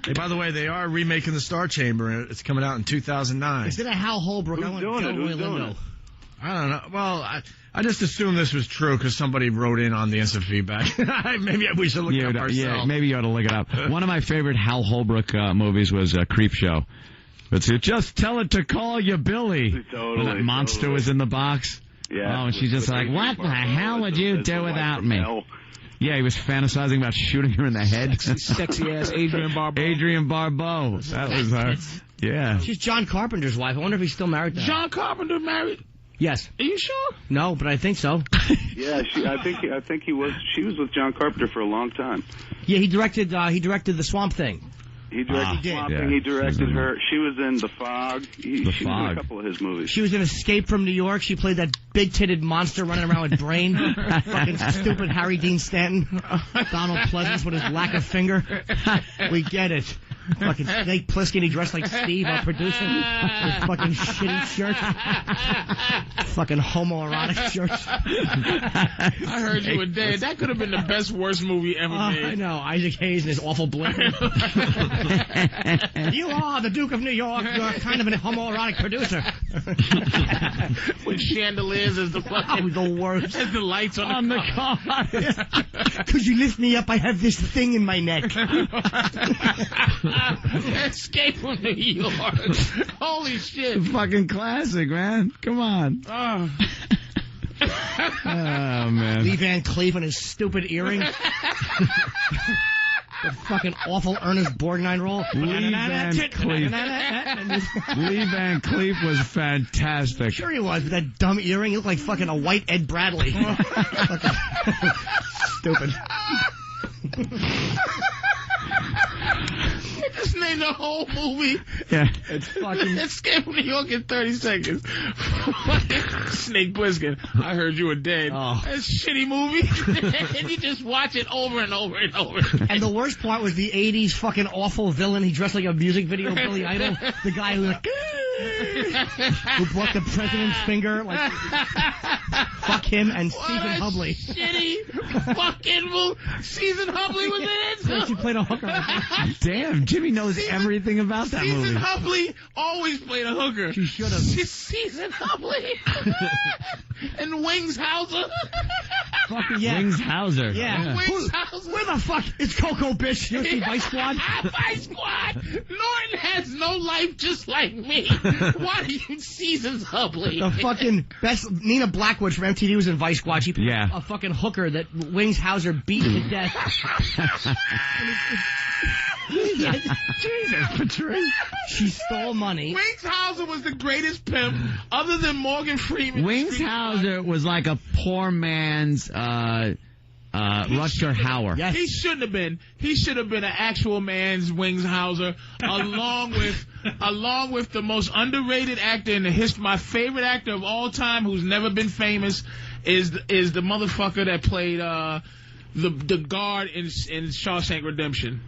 Hey, by the way, they are remaking the Star Chamber. It's coming out in 2009. Is it a Hal Holbrook? Who's doing it? I don't know. Well, I just assumed this was true because somebody wrote in on the instant feedback. Maybe we should look it up ourselves. Yeah, maybe you ought to look it up. One of my favorite Hal Holbrook movies was Creep Show. It's just tell it to call you Billy. Totally, when that monster was in the box. Yeah. Oh, and she's just like, what the hell would you do without me? Yeah, he was fantasizing about shooting her in the head. Sexy ass Adrienne Barbeau. Adrienne Barbeau. That was her. Yeah. She's John Carpenter's wife. I wonder if he's still married to her. John Carpenter married? Yes. Are you sure? No, but I think so. Yeah, I think he was. She was with John Carpenter for a long time. Yeah, he directed the Swamp Thing. He directed Swamp Thing. He directed her. She was in The Fog. She was in a couple of his movies. She was in Escape from New York. She played that big-titted monster running around with Brain. Fucking stupid Harry Dean Stanton. Donald Pleasance with his lack of finger. We get it. Fucking Snake Plissken, he dressed like Steve, our producer, with fucking shitty shirts. Fucking homoerotic shirts. I heard you were dead. That could have been the best, worst movie ever made. I know. Isaac Hayes and his awful bling. You are the Duke of New York. You're kind of an homoerotic producer. With chandeliers as the fucking... the worst. As the lights on the car. Could you lift me up? I have this thing in my neck. Escape from New York. Holy shit. Fucking classic, man. Come on. Oh, man. Lee Van Cleef and his stupid earring. The fucking awful Ernest Borgnine role. Lee Van Cleef was fantastic. Sure he was, with that dumb earring. He looked like fucking a white Ed Bradley. Stupid. just named the whole movie. Yeah. It's fucking... Escape from New York in 30 seconds. Snake Plissken. I heard you were dead. Oh. That's a shitty movie. And you just watch it over and over and over. And the worst part was the 80s fucking awful villain. He dressed like a music video Billy Idol. The guy who like... who brought the president's finger. Like, fuck him and Stephen Hubley. Shitty fucking movie. Stephen Hubley was in it. She played a hooker. Damn, Jimmy knows everything about that movie. Stephen Hubley always played a hooker. She should have. Stephen Hubley. And Wings Hauser. Fucking yeah. Wings Hauser. Yeah. Wings Hauser. Where the fuck is Coco, bitch? You see Vice Squad? Vice Squad. Norton has no life just like me. Why are you Seasons Hubley? The fucking best. Nina Blackwood from MTV was in Vice Squad. She played a fucking hooker that Wings Hauser beat to death. Jesus, Patrice. She stole money. Wings Hauser was the greatest pimp other than Morgan Freeman. Wings Hauser was like a poor man's Rutger Hauer. Yes. He shouldn't have been. He should have been an actual man's Wings Hauser, along with the most underrated actor in the history. My favorite actor of all time, who's never been famous, is the motherfucker that played the guard in Shawshank Redemption.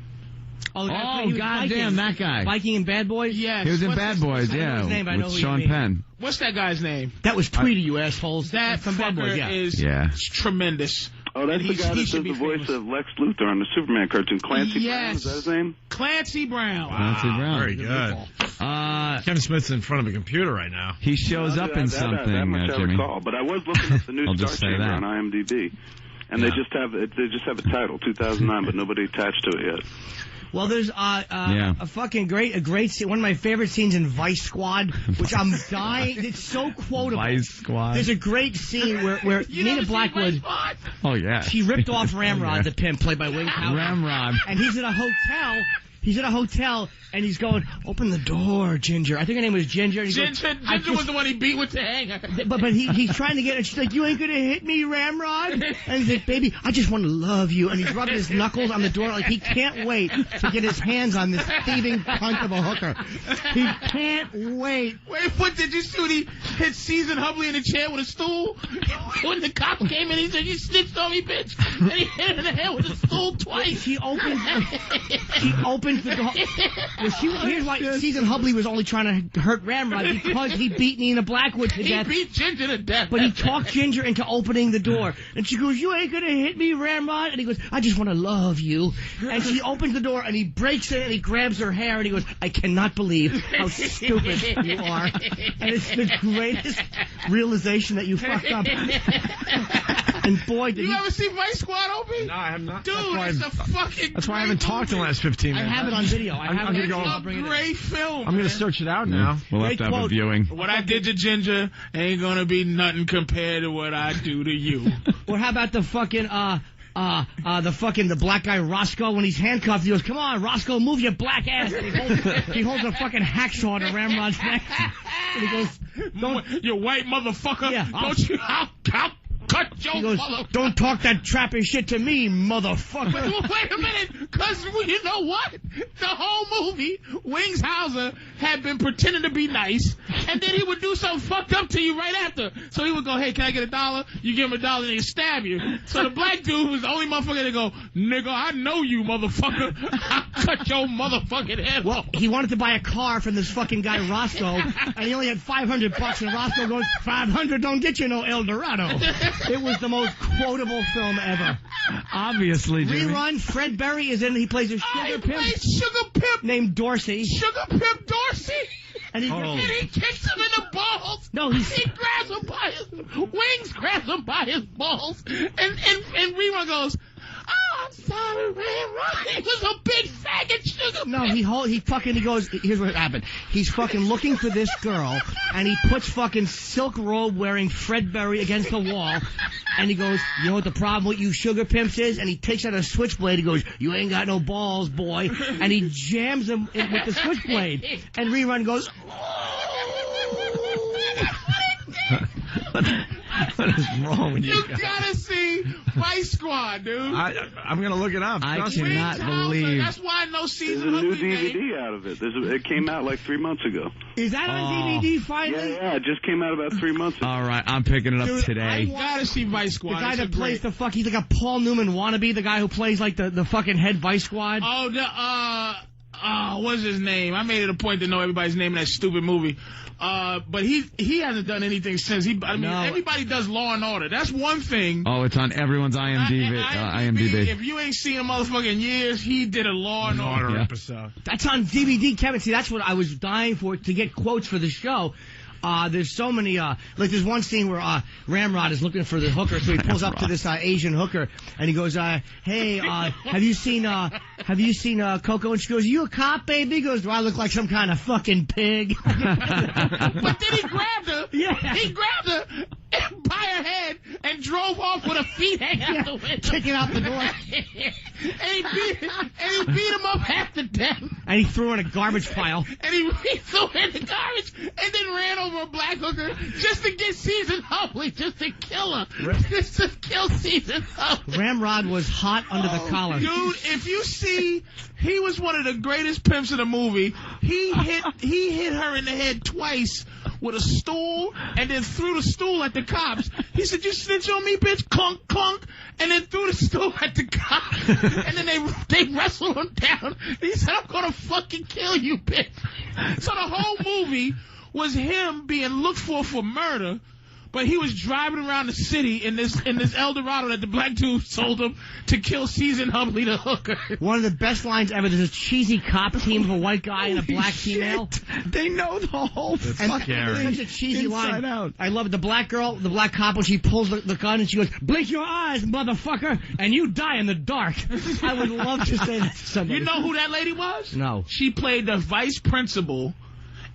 Oh, goddamn, that guy. Viking in Bad Boys? Yes. He was in Bad Boys, yeah. With Sean Penn. What's that guy's name? That was Tweety, you assholes. That from Bad Boys, is tremendous. Oh, that's the guy that does the voice of Lex Luthor on the Superman cartoon. Clancy Brown, is that his name? Clancy Brown. Clancy Brown. Very good. Kevin Smith's in front of a computer right now. He shows up in something, that much Jimmy. I recall, but I was looking at the new Star Chamber on IMDb, and they just have a title, 2009, but nobody attached to it yet. Well, there's a fucking great scene. One of my favorite scenes in Vice Squad, which I'm dying. It's so quotable. Vice Squad. There's a great scene where Nina Blackwood. Oh yeah. She ripped off Ramrod, the pimp, played by Wings Hauser. Ramrod. And he's in a hotel. And he's going, open the door, Ginger. I think her name was Ginger. And Ginger was the one he beat with the hanger. But he's trying to get her. She's like, you ain't going to hit me, Ramrod? And he's like, baby, I just want to love you. And he's rubbing his knuckles on the door like he can't wait to get his hands on this thieving cunt of a hooker. He can't wait. Wait, what did you see when he hit Season Hubley in the chair with a stool? When the cop came in, he said, you snitched on me, bitch. And he hit her in the head with a stool twice. She opens opens the door. Here's why Season Hubley was only trying to hurt Ramrod, because he beat Nina Blackwood to death. He beat Ginger to death. But he talked Ginger into opening the door. And she goes, you ain't gonna hit me, Ramrod. And he goes, I just want to love you. And she opens the door, and he breaks it, and he grabs her hair, and he goes, I cannot believe how stupid you are. And it's the greatest realization that you fucked up. And boy, did you ever see Vice Squad, Opie? No, I have not. Dude, it's a fucking That's why I haven't talked in the last 15 minutes. I have it on video. I'm gonna go. It's a great film. I'm going to search it out now. We'll have to have a viewing. What I did to Ginger ain't gonna be nothing compared to what I do to you. Or how about the fucking, the black guy Roscoe, when he's handcuffed, he goes, come on, Roscoe, move your black ass. And he holds a fucking hacksaw to Ramrod's neck. And he goes, you white motherfucker. Yeah, don't you, I'll cut your mother. Don't talk that trappy shit to me, motherfucker. Wait a minute, because you know what? The whole movie, Wings Hauser had been pretending to be nice, and then he would do something fucked up to you right after. So he would go, hey, can I get $1? You give him $1, and he'd stab you. So the black dude was the only motherfucker to go, nigga, I know you, motherfucker. I'll cut your motherfucking head off. He wanted to buy a car from this fucking guy Roscoe, and he only had $500, and Roscoe goes, 500 don't get you no El Dorado. It was the most quotable film ever. Obviously, Jimmy. Rerun, Fred Berry is in it. He plays a sugar pimp named Dorsey. Sugar Pimp Dorsey. And he kicks him in the balls. No, he grabs him by his wings, grabs him by his balls, and Rerun goes, oh, I'm sorry, Ramrod. He was a big faggot sugar. No, he goes, here's what happened. He's fucking looking for this girl, and he puts fucking silk robe wearing Fred Berry against the wall, and he goes, you know what the problem with you sugar pimps is? And he takes out a switchblade. He goes, you ain't got no balls, boy. And he jams him with the switchblade. And Rerun goes, What is wrong with you? You gotta see Vice Squad, dude. I'm gonna look it up. I cannot believe. That's why no season. There's a new DVD out of it. It came out like 3 months ago. Is that on DVD finally? Yeah, it just came out about 3 months ago. All right, I'm picking it up today. I gotta see Vice Squad. The guy that plays he's like a Paul Newman wannabe, the guy who plays like the fucking head Vice Squad. What's his name? I made it a point to know everybody's name in that stupid movie. But he hasn't done anything since. Everybody does Law and Order. That's one thing. Oh, it's on everyone's IMDb. If you ain't seen a motherfucker in years, he did a Law and Order episode. That's on DVD, Kevin. See, that's what I was dying for, to get quotes for the show. There's so many, like there's one scene where, Ramrod is looking for the hooker, so he pulls up to this, Asian hooker, and he goes, hey, have you seen Coco? And she goes, you a cop, baby? He goes, do I look like some kind of fucking pig? But then he grabbed her. Yeah. He grabbed her by her head and drove off with her feet hanging out the window. Kicking out the door. and he beat him up half to death. And he threw her in a garbage pile. And he threw her in the garbage and then ran over a black hooker just to get Season Hubley, just to kill her. Just to kill Season Hubley. Ramrod was hot under the collar. Dude, if you see, he was one of the greatest pimps in the movie. He hit her in the head twice with a stool and then threw the stool at the cops. He said, you snitch on me, bitch, clunk, clunk, and then threw the stool at the cops. And then they wrestled him down. He said, I'm gonna fucking kill you, bitch. So the whole movie was him being looked for murder, but he was driving around the city in this El Dorado that the black dude sold him to kill Season Hubley the hooker. One of the best lines ever. There's a cheesy cop team of a white guy and a black female. They know the whole fucking such a cheesy line. Out. I love it. The black girl, the black cop, when she pulls the gun and she goes, blink your eyes, motherfucker, and you die in the dark. I would love to say that to somebody. You know who that lady was? No. She played the vice principal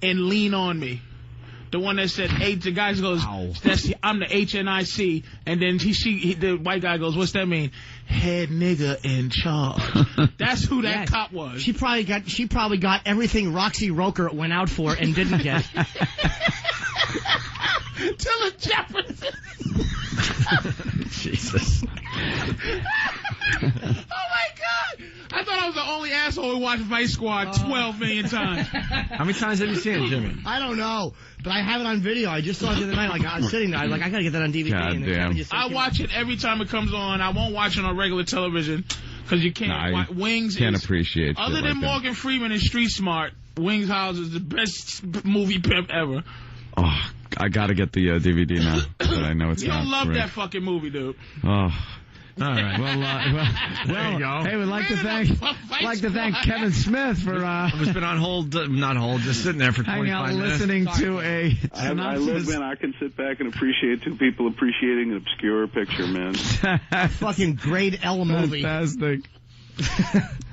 in Lean On Me. The one that said, the guy goes, I'm the HNIC. And then the white guy goes, what's that mean? Head nigga in charge. That's who that cop was. She probably got everything Roxy Roker went out for and didn't get. Tilla Jefferson. Jesus. Oh my God! I thought I was the only asshole who watched Vice Squad 12 million times. How many times have you seen it, Jimmy? I don't know, but I have it on video. I just saw it the other night. Like I was sitting there, I gotta get that on DVD. God damn. I watch it every time it comes on. I won't watch it on regular television because you can't. Wings can't is, appreciate. Other than like Morgan Freeman and Street Smart, Wings House is the best movie pimp ever. Oh, I gotta get the DVD now, but I know it's not. You'll love that fucking movie, dude. Oh. All right. Well, you go. Hey, we'd like to thank Kevin Smith for who's been on hold, not hold, just sitting there for 25 minutes. Listening to a I live, man. I can sit back and appreciate two people appreciating an obscure picture, man. Fucking grade L movie. Fantastic.